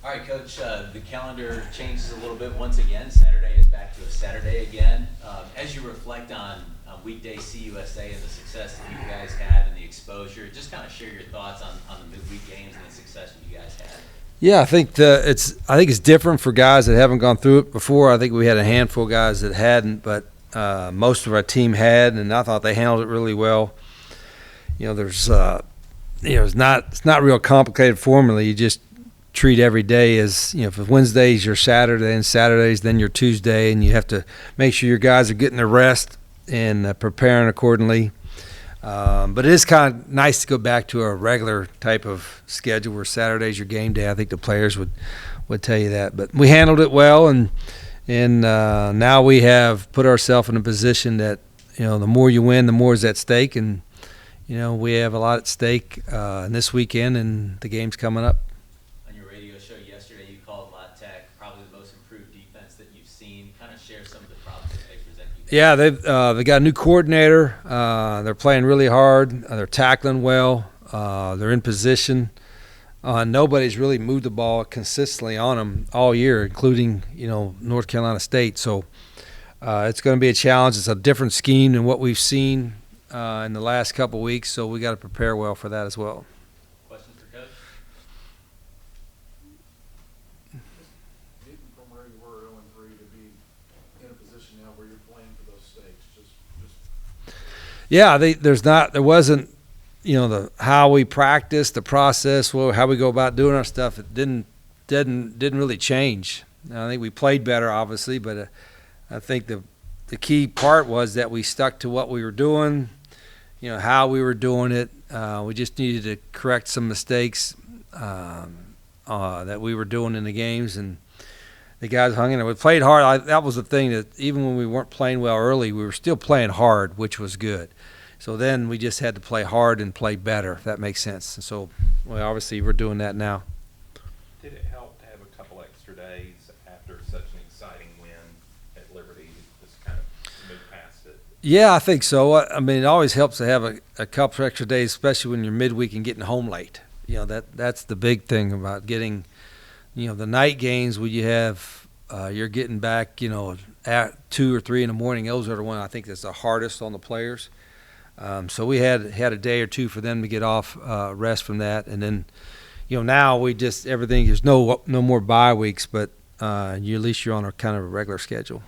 All right, Coach, the calendar changes a little bit once again. Saturday is back to a Saturday again. As you reflect on weekday CUSA and the success that you guys had and the exposure, just kind of share your thoughts on the midweek games and the success that you guys had. Yeah, I think it's different for guys that haven't gone through it before. I think we had a handful of guys that hadn't, but most of our team had, and I thought they handled it really well. It's not real complicated formula. You just treat every day as, if Wednesday's your Saturday and Saturday's then your Tuesday, and you have to make sure your guys are getting their rest and preparing accordingly. But it is kind of nice to go back to a regular type of schedule where Saturday's your game day. I think the players would tell you that. But we handled it well, and now we have put ourselves in a position that, the more you win, the more is at stake. And, we have a lot at stake this weekend and the games coming up. On your radio show yesterday, you called Latimer probably the most improved defense that you've seen. Kind of share some of the problems that they present you. Yeah, they got a new coordinator. They're playing really hard. They're tackling well. They're in position. Nobody's really moved the ball consistently on them all year, including North Carolina State. So it's going to be a challenge. It's a different scheme than what we've seen in the last couple of weeks. So we got to prepare well for that as well. Questions for Coach? From where you were 0-3 to be in a position now where you're playing for those stakes, Yeah, there wasn't, the how we practice, the process, how we go about doing our stuff. It didn't really change. I think we played better, obviously, but I think the key part was that we stuck to what we were doing, how we were doing it. We just needed to correct some mistakes that we were doing in the games, and the guys hung in there. We played hard. That was the thing, that even when we weren't playing well early, we were still playing hard, which was good. So then we just had to play hard and play better, if that makes sense. And so, obviously, we're doing that now. Did it help to have a couple extra days after such an exciting win at Liberty to just kind of move past it? Yeah, I think so. I mean, it always helps to have a couple extra days, especially when you're midweek and getting home late. That's the big thing about getting, the night games where you have you're getting back, at 2 or 3 in the morning. Those are the ones I think that's the hardest on the players. So we had a day or two for them to get off, rest from that, and then, now we just everything. There's no more bye weeks, but at least you're on a kind of a regular schedule.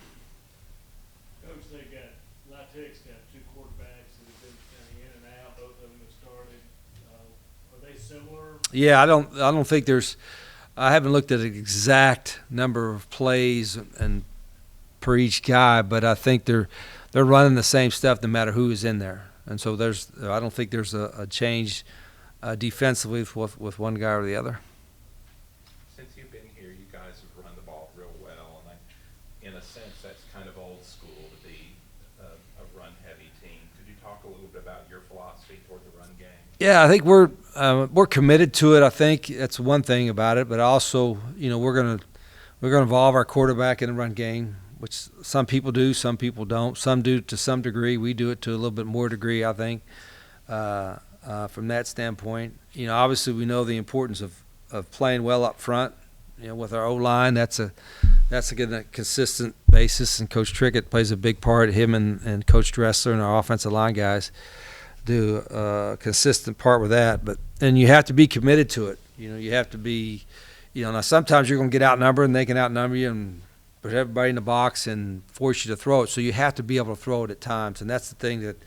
Coach, Latic's got 2 quarterbacks that have been kind of in and out. Both of them have started. Are they similar? Yeah, I don't think there's. I haven't looked at an exact number of plays and per each guy, but I think they're running the same stuff no matter who is in there. And so I don't think there's a change defensively with one guy or the other. Since you've been here, you guys have run the ball real well, and in a sense, that's kind of old school to be a run-heavy team. Could you talk a little bit about your philosophy toward the run game? Yeah, I think we're committed to it. I think that's one thing about it, but also, we're gonna involve our quarterback in the run game, which some people do, some people don't. Some do to some degree. We do it to a little bit more degree, I think, from that standpoint. Obviously we know the importance of playing well up front. With our O-line, that's a consistent basis, and Coach Trickett plays a big part. Him and Coach Dressler and our offensive line guys do a consistent part with that. And you have to be committed to it. You have to be, now sometimes you're going to get outnumbered and they can outnumber you and put everybody in the box and force you to throw it. So you have to be able to throw it at times, and that's the thing that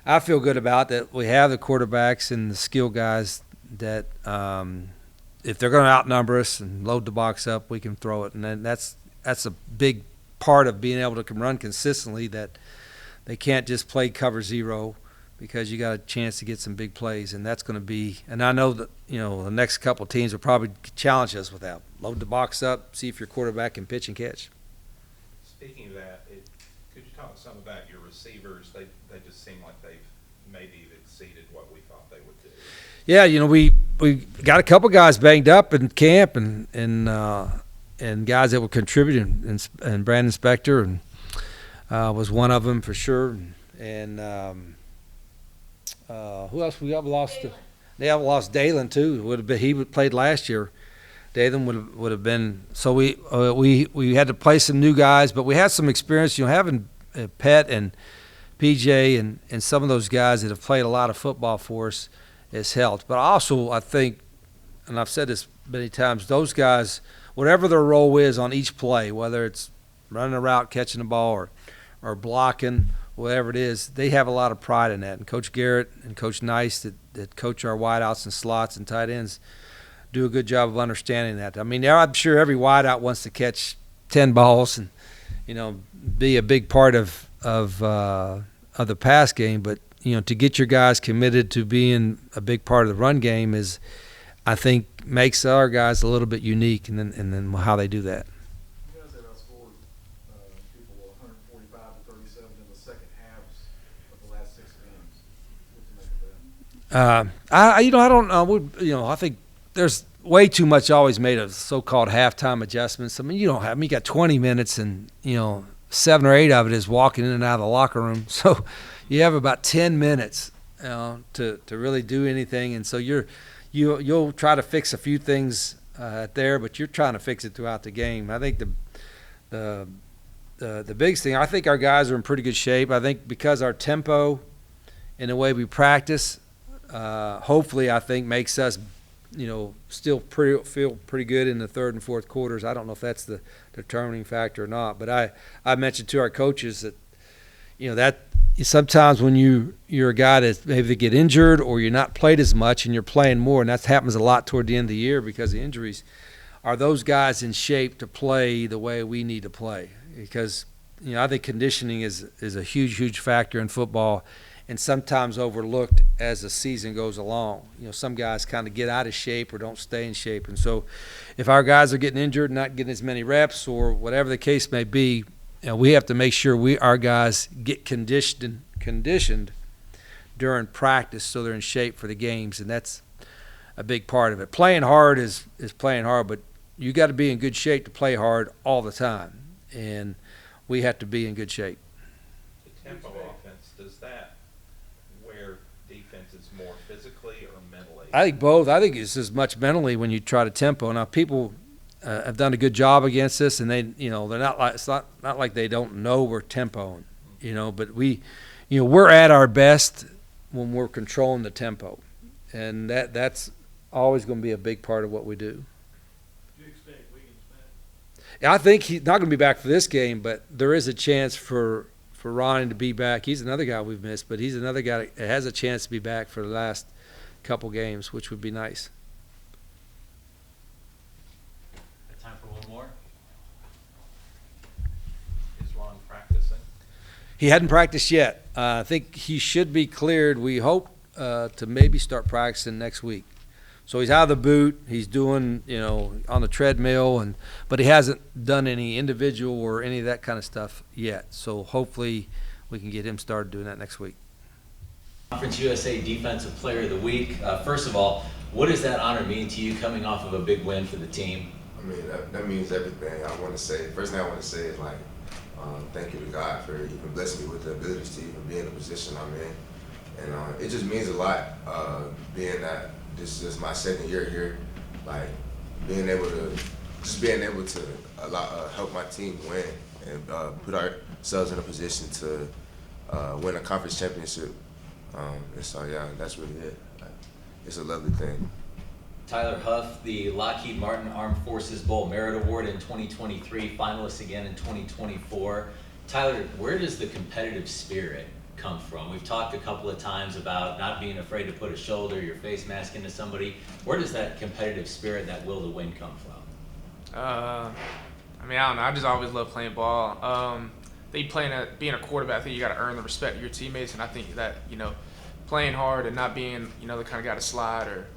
I feel good about, that we have the quarterbacks and the skill guys that if they're going to outnumber us and load the box up, we can throw it. And then that's a big part of being able to run consistently, that they can't just play cover zero, because you got a chance to get some big plays, and that's going to be. And I know that the next couple of teams will probably challenge us with that. Load the box up, see if your quarterback can pitch and catch. Speaking of that, could you talk some about your receivers? They just seem like they've maybe exceeded what we thought they would do. Yeah, we got a couple guys banged up in camp, and guys that were contributing, and Brandon Spector and was one of them for sure, and who else we have lost? They have lost Dalen too. He played last year. Dathan would have been. So we had to play some new guys, but we had some experience. Having Pet and PJ and some of those guys that have played a lot of football for us has helped. But also, I think, and I've said this many times, those guys, whatever their role is on each play, whether it's running a route, catching the ball, or blocking, whatever it is, they have a lot of pride in that. And Coach Garrett and Coach Nice that coach our wideouts and slots and tight ends do a good job of understanding that. I mean, I'm sure every wideout wants to catch 10 balls and, be a big part of the pass game. But, to get your guys committed to being a big part of the run game is, I think, makes our guys a little bit unique, and then how they do that. You guys have outscored people 145 to 37 in the second halves of the last 6 games. What do you make of that? I don't know. I think there's way too much always made of so-called halftime adjustments. I mean, you got 20 minutes and, 7 or 8 of it is walking in and out of the locker room. So you have about 10 minutes to really do anything. And so you'll try to fix a few things there, but you're trying to fix it throughout the game. I think the biggest thing, I think our guys are in pretty good shape. I think because our tempo and the way we practice, hopefully I think makes us still feel pretty good in the third and fourth quarters. I don't know if that's the determining factor or not, but I mentioned to our coaches that that sometimes when you're a guy that maybe get injured or you're not played as much and you're playing more, and that happens a lot toward the end of the year because of injuries, are those guys in shape to play the way we need to play? Because I think conditioning is a huge factor in football, and sometimes overlooked as the season goes along. Some guys kind of get out of shape or don't stay in shape. And so if our guys are getting injured, not getting as many reps or whatever the case may be, we have to make sure our guys get conditioned during practice so they're in shape for the games, and that's a big part of it. Playing hard is playing hard, but you got to be in good shape to play hard all the time, and we have to be in good shape. The tempo offense, does that where defense is more physically or mentally? I think both. I think it's as much mentally when you try to tempo. Now, people have done a good job against us, and they're not like, it's not like they don't know we're tempoing, but we're at our best when we're controlling the tempo, and that's always going to be a big part of what we do. Do you expect Wiggins back? Yeah, I think he's not going to be back for this game, but there is a chance for Ronnie to be back. He's another guy we've missed, but he's another guy that has a chance to be back for the last couple games, which would be nice. Time for one more. Is Ron practicing? He hadn't practiced yet. I think he should be cleared. We hope to maybe start practicing next week. So he's out of the boot. He's doing, on the treadmill, but he hasn't done any individual or any of that kind of stuff yet. So hopefully we can get him started doing that next week. Conference USA Defensive Player of the Week. First of all, what does that honor mean to you coming off of a big win for the team? I mean, that means everything. I want to say, first thing I want to say is thank you to God for even blessing me with the abilities to even be in the position I'm in. And it just means a lot being that this is my second year here, being able to help my team win and put ourselves in a position to win a conference championship. And so, yeah, that's really it. It's a lovely thing. Tyler Huff, the Lockheed Martin Armed Forces Bowl Merit Award in 2023, finalist again in 2024. Tyler, where does the competitive spirit come from? We've talked a couple of times about not being afraid to put a shoulder, your face mask into somebody. Where does that competitive spirit, that will to win come from? I don't know. I just always love playing ball. Being a quarterback, I think you got to earn the respect of your teammates, and I think that playing hard and not being the kind of guy to slide or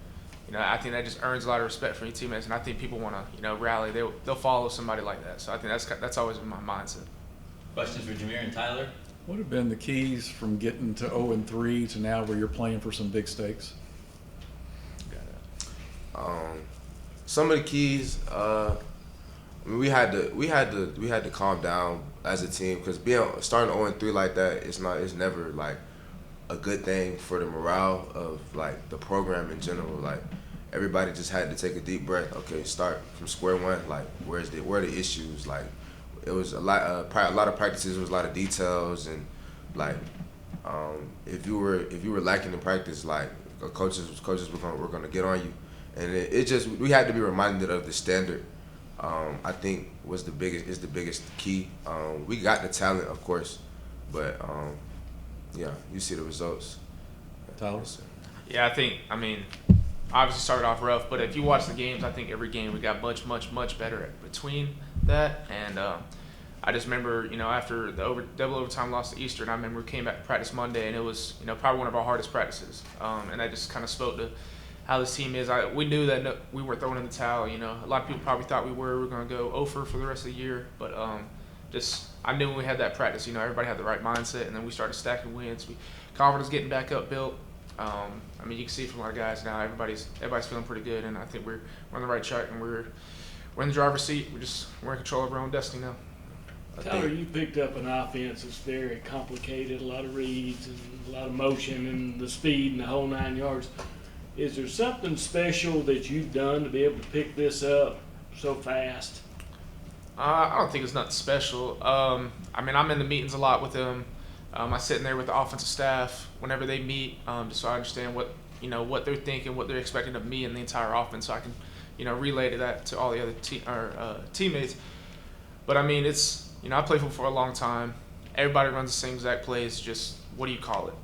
I think that just earns a lot of respect from your teammates, and I think people want to rally. They'll follow somebody like that. So I think that's always been my mindset. Questions for Jaimere and Tyler? What have been the keys from getting to 0-3 to now where you're playing for some big stakes? Some of the keys. We had to calm down as a team because starting 0-3 like that, it's never a good thing for the morale of the program in general. everybody just had to take a deep breath. Okay, start from square one. Like, where are the issues? Like, it was a lot of practices. It was a lot of details, and like, if you were lacking in practice, like, coaches were gonna get on you, and it just, we had to be reminded of the standard. I think is the biggest key. We got the talent, of course, but yeah, you see the results. Tyler? Yes, sir. Yeah, I mean, obviously started off rough, but if you watch the games, I think every game we got much better between that. And I just remember, after the double overtime loss to Eastern, I remember we came back to practice Monday, and it was, probably one of our hardest practices. And that just kind of spoke to how this team is. We knew that we weren't throwing in the towel. A lot of people probably thought we were going to go over for the rest of the year, but I knew when we had that practice, everybody had the right mindset, and then we started stacking wins. Confidence getting back up, built. I mean, you can see from our guys now, everybody's feeling pretty good, and I think we're on the right track, and we're in the driver's seat. We're in control of our own destiny now. Tyler, you picked up an offense that's very complicated, a lot of reads and a lot of motion and the speed and the whole 9 yards. Is there something special that you've done to be able to pick this up so fast? I don't think it's nothing special. I mean, I'm in the meetings a lot with them. I sit in there with the offensive staff whenever they meet, just so I understand what they're thinking, what they're expecting of me and the entire offense, so I can, relay that to all the other teammates. But I mean, it's I played football for a long time. Everybody runs the same exact plays. Just what do you call it?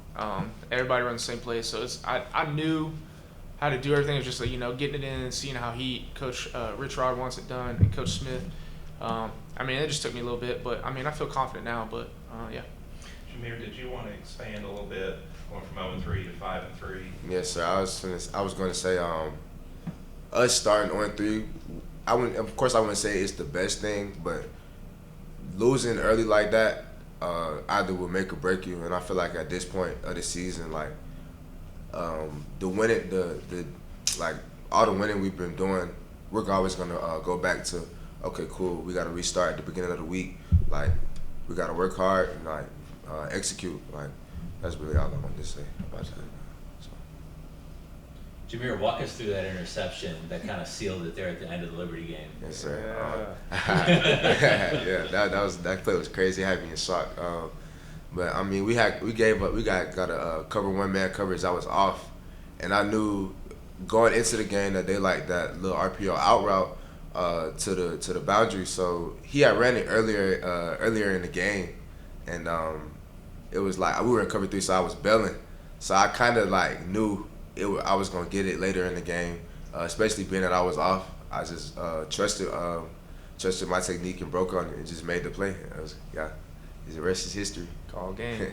Everybody runs the same plays. So I knew how to do everything. It was just getting it in and seeing how Coach Rich Rod wants it done, and Coach Smith. I mean, it just took me a little bit, but I mean, I feel confident now. But yeah. Jaimere, did you want to expand a little bit, going from 0-3 to 5-3? Yes, sir. I was going to say, us starting 0-3. I wouldn't say it's the best thing, but losing early like that either will make or break you. And I feel like at this point of the season, like all the winning we've been doing, we're always gonna go back to, okay, cool. We got to restart at the beginning of the week. Like, we got to work hard and execute. Like, that's really all I want to say about that. So. Jaimere, walk us through that interception that kind of sealed it there at the end of the Liberty game. Yes, sir. Yeah, that play was crazy. It had me in shock. But I mean, we got a cover one man coverage. I was off, and I knew going into the game that they like that little RPO out route to the boundary. So he had ran it earlier in the game, and it was like we were in cover 3, so I was bailing. So I kind of knew I was gonna get it later in the game, especially being that I was off. I just trusted my technique and broke on it and just made the play. The rest is history. Call game.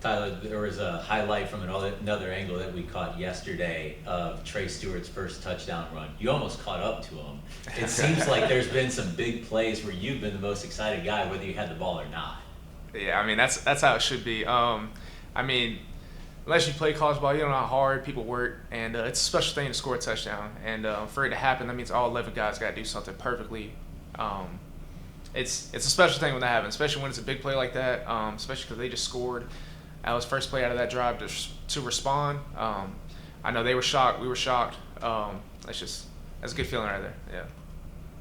Tyler, there was a highlight from another angle that we caught yesterday of Trey Stewart's first touchdown run. You almost caught up to him. It seems like there's been some big plays where you've been the most excited guy, whether you had the ball or not. Yeah, I mean, that's how it should be. I mean, unless you play college ball, you don't know how hard people work, and it's a special thing to score a touchdown. And for it to happen, that means all 11 guys got to do something perfectly. It's a special thing when that happens, especially when it's a big play like that, especially because they just scored. That was first play out of that drive to respond. I know they were shocked. We were shocked. That's a good feeling right there. Yeah.